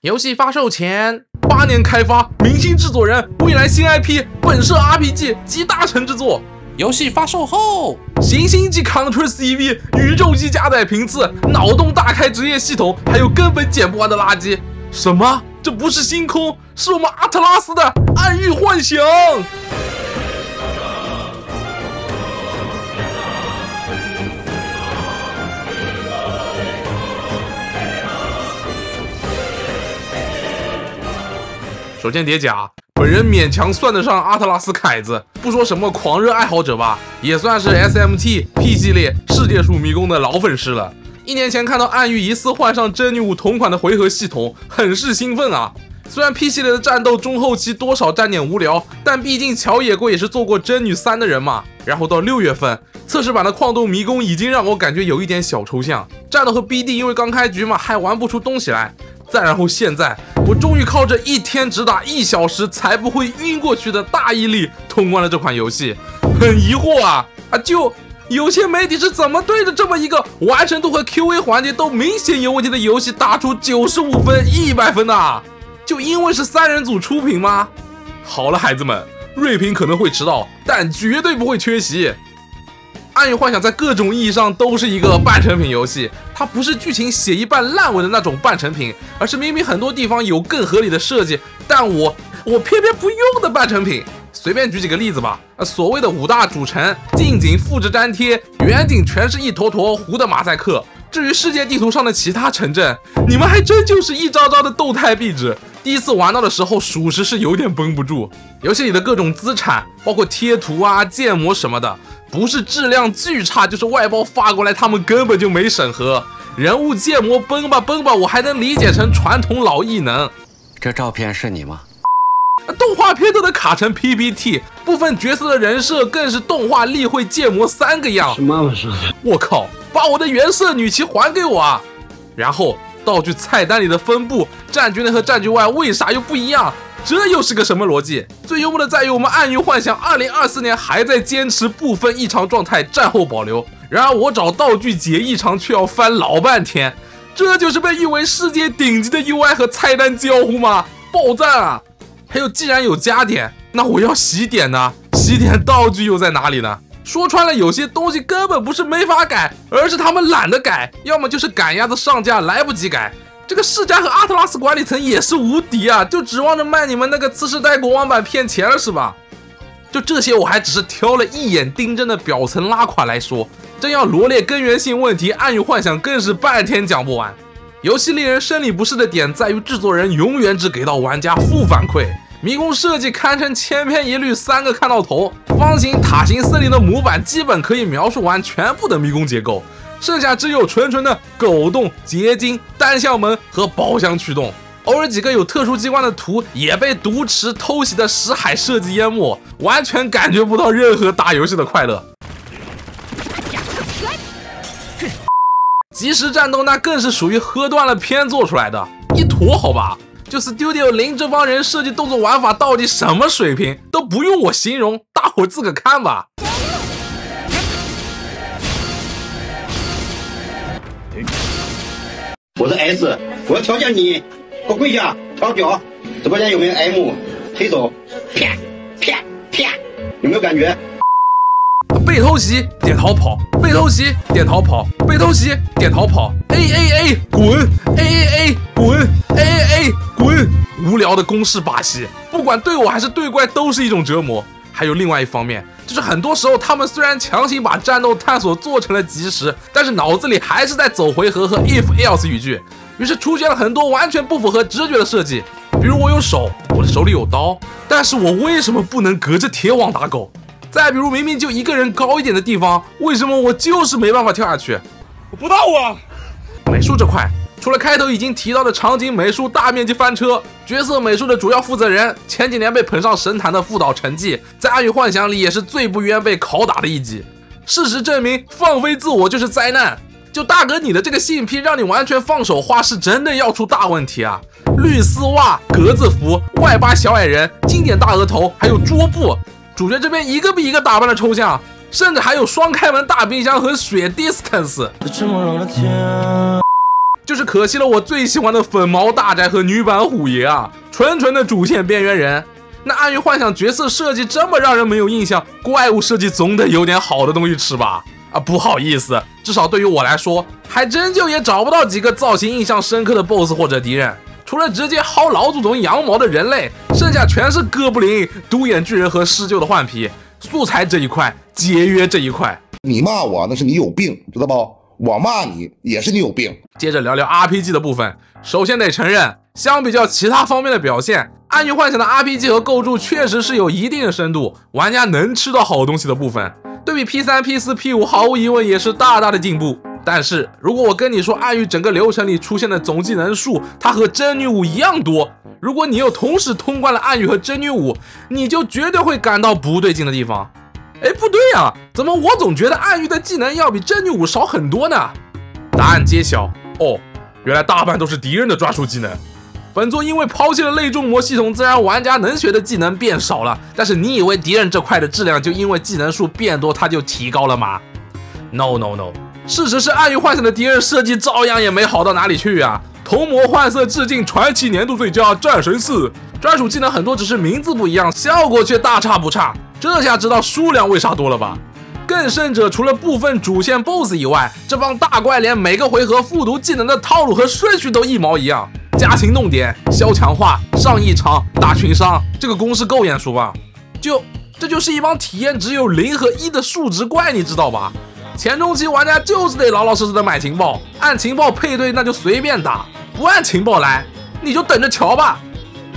游戏发售前8年开发，明星制作人，未来新 IP， 本社 RPG 集大成之作。游戏发售后，行星级 Ctrl CV， 宇宙级加载频次，脑洞大开职业系统，还有根本捡不完的垃圾。什么？这不是星空，是我们阿特拉斯的暗域幻想。首先叠甲，本人勉强算得上阿特拉斯凯子，不说什么狂热爱好者吧，也算是 SMT、P 系列世界树迷宫的老粉丝了。1年前看到暗域疑似换上真女武同款的回合系统，很是兴奋啊。虽然 P 系列的战斗中后期多少沾点无聊，但毕竟乔野贵也是做过真女3的人嘛。然后到6月份，测试版的矿洞迷宫已经让我感觉有一点小抽象，战斗和 BD 因为刚开局嘛，还玩不出东西来。再然后现在，我终于靠着1天只打1小时才不会晕过去的大毅力通关了这款游戏。很疑惑啊，就有些媒体是怎么对着这么一个完成度和 QA 环节都明显有问题的游戏打出95分、100分的啊？就因为是3人组出品吗？好了，孩子们，锐评可能会迟到，但绝对不会缺席。暗域幻想在各种意义上都是一个半成品游戏，它不是剧情写一半烂尾的那种半成品，而是明明很多地方有更合理的设计，但我偏偏不用的半成品。随便举几个例子吧，所谓的5大主城，近景复制粘贴，远景全是一坨坨糊的马赛克。至于世界地图上的其他城镇，你们还真就是一招招的动态壁纸。第一次玩到的时候，属实是有点绷不住。游戏里的各种资产，包括贴图啊、建模什么的，不是质量巨差，就是外包发过来，他们根本就没审核。人物建模崩吧，我还能理解成传统老艺能。这照片是你吗？动画片都能卡成 PPT， 部分角色的人设更是动画例会建模3个样。是妈妈说的。我靠，把我的原色女骑还给我啊！然后道具菜单里的分布，战局内和战局外为啥又不一样？这又是个什么逻辑？最幽默的在于我们暗域幻想2024年还在坚持部分异常状态战后保留，然而我找道具解异常却要翻老半天，这就是被誉为世界顶级的 UI 和菜单交互吗？爆赞啊！还有既然有加点，那我要洗点呢？洗点道具又在哪里呢？说穿了，有些东西根本不是没法改，而是他们懒得改，要么就是赶鸭子上架来不及改。这个世嘉和阿特拉斯管理层也是无敌啊，就指望着卖你们那个次世代国王版骗钱了是吧？就这些我还只是挑了一眼盯真的表层拉垮来说，真要罗列根源性问题，暗域幻想更是半天讲不完。游戏令人生理不适的点在于制作人永远只给到玩家负反馈，迷宫设计堪称千篇一律，3个看到头，方形、塔形森林的模板基本可以描述完全部的迷宫结构，剩下只有纯纯的狗洞、结晶、单向门和宝箱驱动，偶尔几个有特殊机关的图也被毒池偷袭的石海设计淹没，完全感觉不到任何打游戏的快乐。即时战斗那更是属于喝断了偏做出来的一坨，好吧？就 Studio 0这帮人设计动作玩法到底什么水平，都不用我形容，大伙自个看吧。我是 S， 我要挑战你，给我跪下，调脚。直播间有没有 M？ 推手，啪啪啪，有没有感觉？被偷袭点逃跑，被偷袭点逃跑，被偷袭点逃跑 ，A 滚 ，A 滚 ，A 滚，无聊的公式把戏，不管对我还是对怪都是一种折磨。还有另外一方面，就是很多时候他们虽然强行把战斗探索做成了即时，但是脑子里还是在走回合和 if else 语句，于是出现了很多完全不符合直觉的设计。比如我有手，我的手里有刀，但是我为什么不能隔着铁网打狗？再比如明明就一个人高一点的地方，为什么我就是没办法跳下去？我不到啊！美术这块，除了开头已经提到的场景美术大面积翻车，角色美术的主要负责人前几年被捧上神坛的副导陈迹，在暗域幻想里也是最不愿被拷打的一击。事实证明，放飞自我就是灾难。就大哥你的这个性癖让你完全放手画，是真的要出大问题啊！绿丝袜、格子服、外八小矮人、经典大额头，还有桌布。主角这边一个比一个打扮的抽象，甚至还有双开门大冰箱和雪 distance。就是可惜了我最喜欢的粉毛大宅和女版虎爷啊，纯纯的主线边缘人。那暗域幻想角色设计这么让人没有印象，怪物设计总得有点好的东西吃吧？啊，不好意思，至少对于我来说，还真就也找不到几个造型印象深刻的 BOSS 或者敌人，除了直接薅老祖宗羊毛的人类，剩下全是哥布林、独眼巨人和施救的换皮。素材这一块，节约这一块。你骂我那是你有病，知道不？我骂你也是你有病。接着聊聊 RPG 的部分，首先得承认，相比较其他方面的表现，暗域幻想的 RPG 和构筑确实是有一定的深度，玩家能吃到好东西的部分，对比 P3、P4、P5 毫无疑问也是大大的进步。但是如果我跟你说暗域整个流程里出现的总技能数，它和真女武一样多，如果你又同时通关了暗域和真女武，你就绝对会感到不对劲的地方。哎，不对啊，怎么我总觉得暗域的技能要比真女武少很多呢？答案揭晓，哦，原来大半都是敌人的专属技能。本作因为抛弃了类重模系统，自然玩家能学的技能变少了，但是你以为敌人这块的质量就因为技能数变多它就提高了吗？ No， 事实是暗域幻想的敌人设计照样也没好到哪里去啊。同模换色致敬传奇年度最佳战神4，专属技能很多只是名字不一样，效果却大差不差，这下知道数量为啥多了吧？更甚者，除了部分主线 BOSS 以外，这帮大怪连每个回合复读技能的套路和顺序都一毛一样，加行动点、消强化、上异常、打群伤，这个公式够眼熟吧？这就是一帮体验只有0和1的数值怪，你知道吧？前中期玩家就是得老老实实的买情报，按情报配对那就随便打，不按情报来你就等着瞧吧。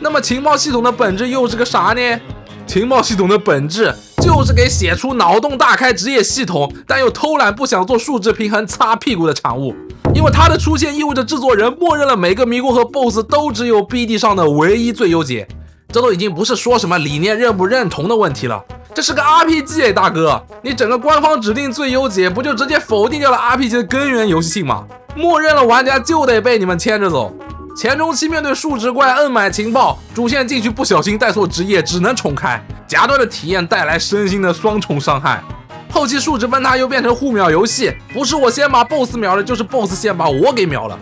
那么情报系统的本质又是个啥呢？情报系统的本质就是给写出脑洞大开职业系统但又偷懒不想做数值平衡擦屁股的产物。因为它的出现意味着制作人默认了每个迷宫和 BOSS 都只有 BD 上的唯一最优解，这都已经不是说什么理念认不认同的问题了，这是个 RPG 大哥，你整个官方指定最优解不就直接否定掉了 RPG 的根源游戏性吗？默认了玩家就得被你们牵着走。前中期面对数值怪摁买情报，主线进去不小心带错职业只能重开，夹断的体验带来身心的双重伤害。后期数值崩塌又变成互秒游戏，不是我先把 BOSS 秒了，就是 BOSS 先把我给秒了。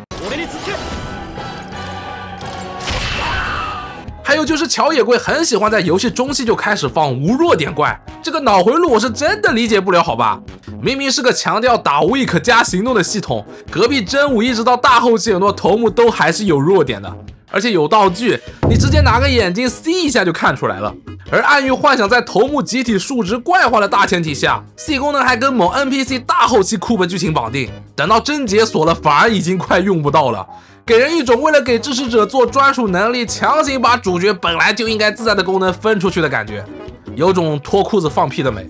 还有就是乔野贵很喜欢在游戏中期就开始放无弱点怪，这个脑回路我是真的理解不了好吧？明明是个强调打无亦可加行动的系统，隔壁真武一直到大后期很多头目都还是有弱点的，而且有道具，你直接拿个眼睛 C 一下就看出来了。而暗域幻想在头目集体数值怪化的大前提下， C 功能还跟某 NPC 大后期库本剧情绑定，等到真解锁了反而已经快用不到了，给人一种为了给支持者做专属能力，强行把主角本来就应该自带的功能分出去的感觉，有种脱裤子放屁的美。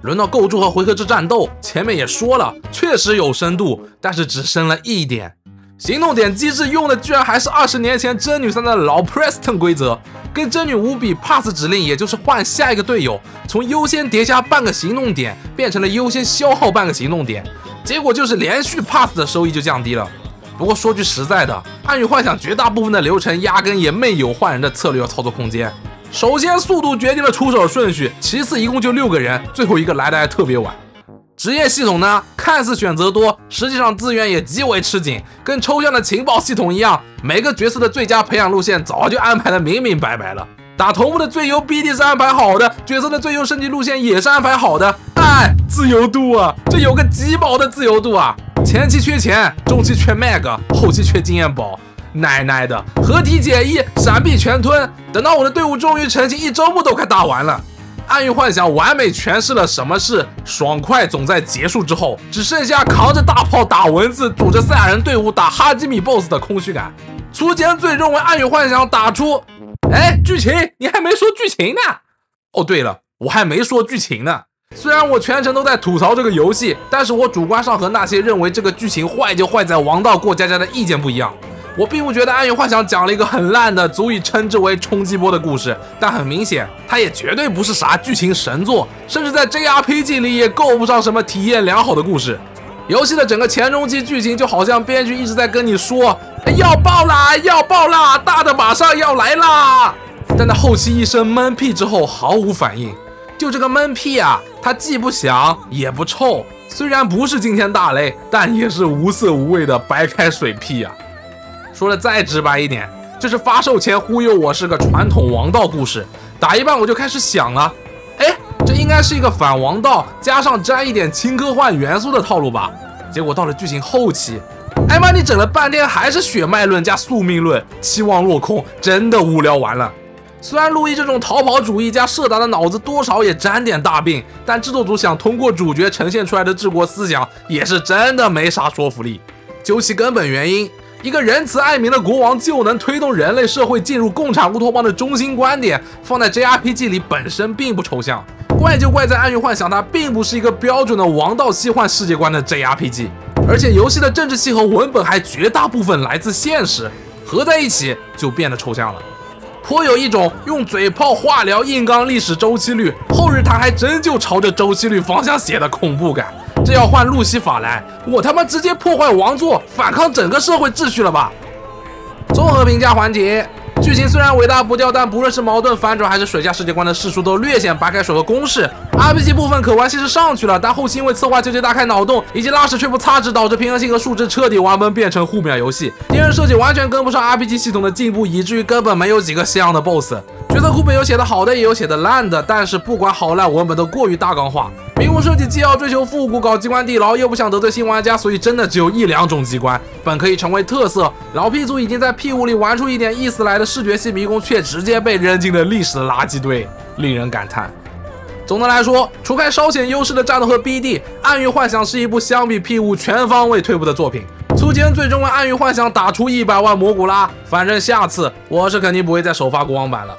轮到构筑和回合制战斗，前面也说了，确实有深度，但是只深了一点。行动点机制用的居然还是20年前真女3的老 Preston 规则，跟真女5比 pass 指令也就是换下一个队友，从优先叠加半个行动点变成了优先消耗半个行动点，结果就是连续 pass 的收益就降低了。不过说句实在的，暗域幻想绝大部分的流程压根也没有换人的策略和操作空间。首先速度决定了出手顺序，其次一共就6个人，最后一个来的还特别晚。职业系统呢，看似选择多，实际上资源也极为吃紧，跟抽象的情报系统一样，每个角色的最佳培养路线早就安排得明明白白了。打头目的最优 BD 是安排好的，角色的最优升级路线也是安排好的。哎，自由度啊，这有个极薄的自由度啊！前期缺钱，中期缺 mag， 后期缺经验宝，奶奶的合体解一，闪避全吞，等到我的队伍终于成型，1周目都快打完了。暗域幻想完美诠释了什么是爽快总在结束之后，只剩下扛着大炮打蚊子，组着赛亚人队伍打哈基米 BOSS 的空虚感。初见最认为暗域幻想打出，哎，剧情你还没说剧情呢？哦，对了，我还没说剧情呢。虽然我全程都在吐槽这个游戏，但是我主观上和那些认为这个剧情坏就坏在王道过家家的意见不一样。我并不觉得暗域幻想讲了一个很烂的足以称之为冲击波的故事，但很明显它也绝对不是啥剧情神作，甚至在 JRPG 里也够不上什么体验良好的故事。游戏的整个前中期剧情就好像编剧一直在跟你说要爆啦要爆啦，大的马上要来啦，但在后期一声闷屁之后毫无反应，就这个闷屁啊，它既不响也不臭，虽然不是惊天大雷，但也是无色无味的白开水屁啊。说的再直白一点，就是发售前忽悠我是个传统王道故事，打一半我就开始想了，哎，这应该是一个反王道加上沾一点轻科幻元素的套路吧。结果到了剧情后期，哎妈，你整了半天还是血脉论加宿命论，期望落空，真的无聊完了。虽然路易这种逃跑主义加社达的脑子多少也沾点大病，但制作组想通过主角呈现出来的治国思想也是真的没啥说服力。究其根本原因，一个仁慈爱民的国王就能推动人类社会进入共产乌托邦的中心观点，放在 JRPG 里本身并不抽象。怪就怪在《暗域幻想》它并不是一个标准的王道奇幻世界观的 JRPG， 而且游戏的政治系和文本还绝大部分来自现实，合在一起就变得抽象了。颇有一种用嘴炮话聊硬刚历史周期率，后日谈还真就朝着周期率方向写的恐怖感。这要换路西法来，我他妈直接破坏王座，反抗整个社会秩序了吧。综合评价环节，剧情虽然尾大不掉，但不论是矛盾反转还是水下世界观的释出都略显白开水和公式。RPG 部分可玩性是上去了，但后期因为策划纠结大开脑洞，以及拉屎却不擦纸，导致平衡性和数值彻底玩崩，变成互秒游戏。敌人设计完全跟不上 RPG 系统的进步，以至于根本没有几个像样的 BOSS。角色库本有写的好的，也有写的烂的，但是不管好烂，文本都过于大纲化。名物设计既要追求复古搞机关地牢，又不想得罪新玩家，所以真的只有一两种机关，本可以成为特色。老 P 组已经在 P5 里玩出一点意思来的视觉系迷宫，却直接被扔进了历史的垃圾堆，令人感叹。总的来说，除开稍显优势的战斗和 BD， 暗域幻想是一部相比 P5 全方位退步的作品。粗间最终为暗域幻想打出100万蘑菇啦，反正下次我是肯定不会再首发国王版了。